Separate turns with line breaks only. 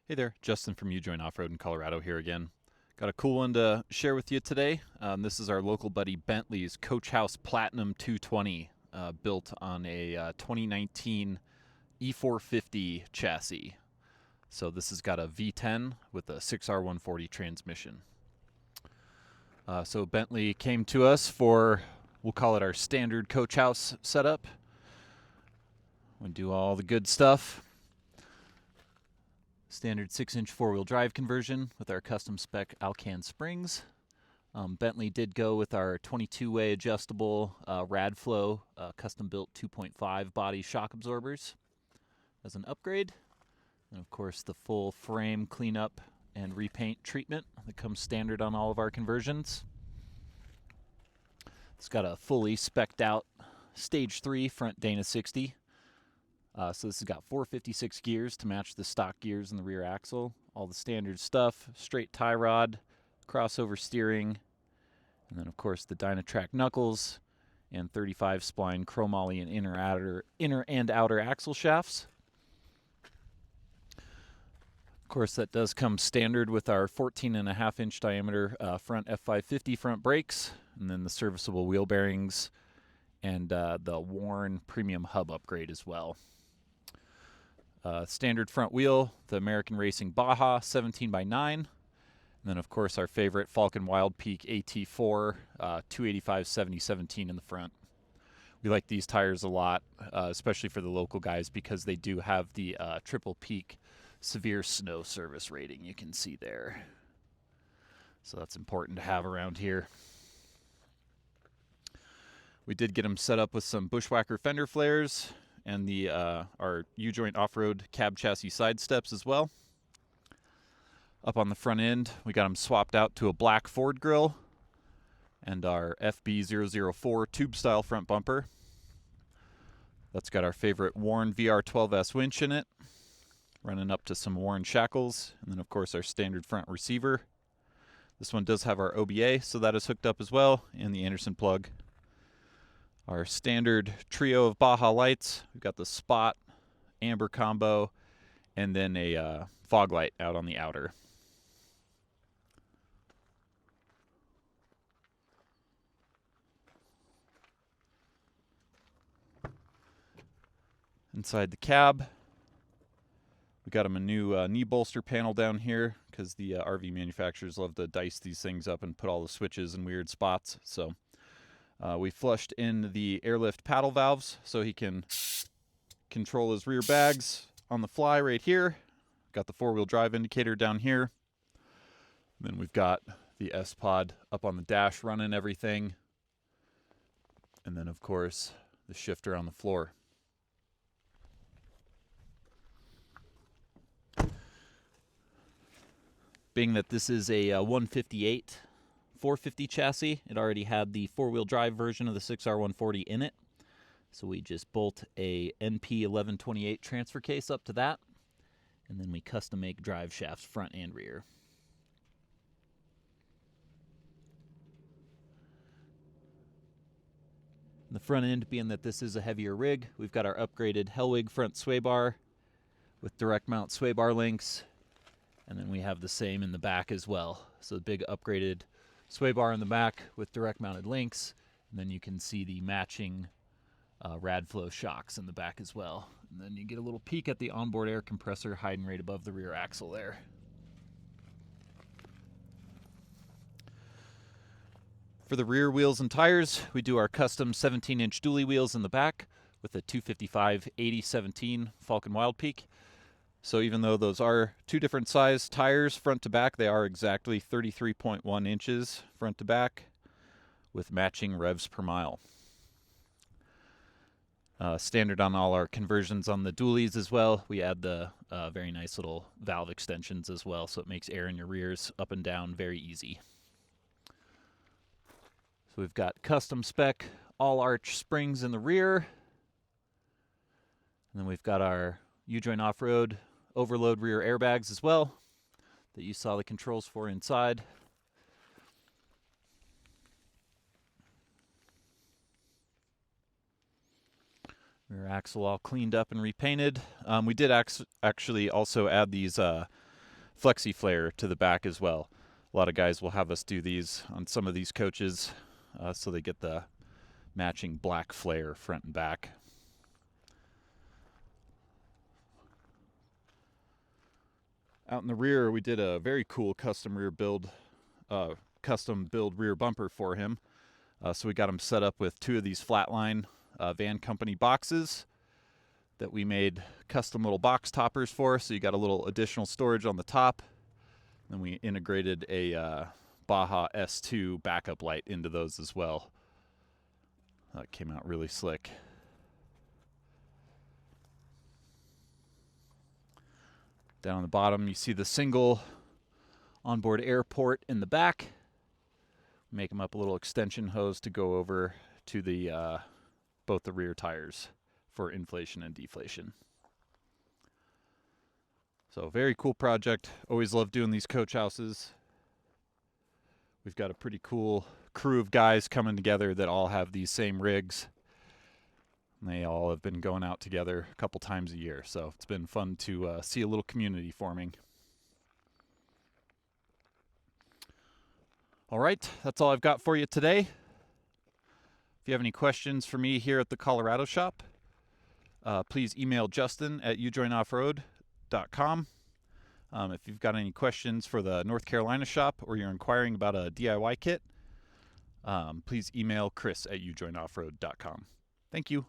Hey there, Justin from U-Joint Off-Road in Colorado here again. Got a cool one to share with you today. This is our local buddy Bentley's Coach House Platinum 220, built on a 2019 E450 chassis. So this has got a V10 with a 6R140 transmission. So Bentley came to us for, we'll call it our standard Coach House setup. We do all the good stuff. Standard 6-inch four-wheel drive conversion with our custom spec Alcan springs. Bentley did go with our 22-way adjustable Radflow custom-built 2.5 body shock absorbers as an upgrade. And of course the full frame cleanup and repaint treatment that comes standard on all of our conversions. It's got a fully spec'd out Stage 3 front Dana 60. So this has got 456 gears to match the stock gears in the rear axle. All the standard stuff, straight tie rod, crossover steering, and then of course the Dynatrac knuckles and 35 spline chromoly and inner and outer axle shafts. Of course that does come standard with our 14.5-inch diameter front F550 front brakes, and then the serviceable wheel bearings and the worn premium hub upgrade as well. Standard front wheel, the American Racing Baja 17x9. And then, of course, our favorite Falcon Wild Peak AT4 285/70/17 in the front. We like these tires a lot, especially for the local guys, because they do have the triple peak severe snow service rating you can see there. So that's important to have around here. We did get them set up with some Bushwhacker fender flares and the our U-joint off-road cab chassis side steps as well. Up on the front end, we got them swapped out to a black Ford grille and our FB004 tube style front bumper. That's got our favorite worn VR12S winch in it, running up to some worn shackles, and then of course our standard front receiver. This one does have our OBA, so that is hooked up as well, and the Anderson plug. Our standard trio of Baja lights. We've got the spot, amber combo, and then a fog light out on the outer. Inside the cab, we got them a new knee bolster panel down here because the RV manufacturers love to dice these things up and put all the switches in weird spots. So we flushed in the airlift paddle valves so he can control his rear bags on the fly right here. Got the four-wheel drive indicator down here. And then we've got the S-Pod up on the dash running everything. And then, of course, the shifter on the floor. Being that this is a 158 450 chassis, it already had the four-wheel drive version of the 6R140 in it. So we just bolt a NP1128 transfer case up to that, and then we custom make drive shafts front and rear. In the front end, being that this is a heavier rig, we've got our upgraded Hellwig front sway bar with direct mount sway bar links, and then we have the same in the back as well. So the big upgraded sway bar in the back with direct mounted links, and then you can see the matching Radflow shocks in the back as well. And then you get a little peek at the onboard air compressor hiding right above the rear axle there. For the rear wheels and tires, we do our custom 17-inch dually wheels in the back with a 255/80/17 Falcon Wild Peak. So even though those are two different size tires front to back, they are exactly 33.1 inches front to back with matching revs per mile. Standard on all our conversions on the dualies as well. We add the very nice little valve extensions as well, so it makes air in your rears up and down very easy. So we've got custom spec all arch springs in the rear. And then we've got our U-joint off-road overload rear airbags as well that you saw the controls for inside. Rear axle all cleaned up and repainted. We did actually also add these flexi flare to the back as well. A lot of guys will have us do these on some of these coaches, so they get the matching black flare front and back. Out in the rear, we did a very cool custom build rear bumper for him. So we got him set up with 2 of these flatline Van Company boxes that we made custom little box toppers for. So you got a little additional storage on the top. Then we integrated a Baja S2 backup light into those as well. That came out really slick. Down on the bottom, you see the single onboard air port in the back. Make them up a little extension hose to go over to the both the rear tires for inflation and deflation. So very cool project. Always love doing these coach houses. We've got a pretty cool crew of guys coming together that all have these same rigs. And they all have been going out together a couple times a year. So it's been fun to see a little community forming. All right, that's all I've got for you today. If you have any questions for me here at the Colorado shop, please email Justin at ujoinoffroad.com. If you've got any questions for the North Carolina shop or you're inquiring about a DIY kit, please email Chris at ujoinoffroad.com. Thank you.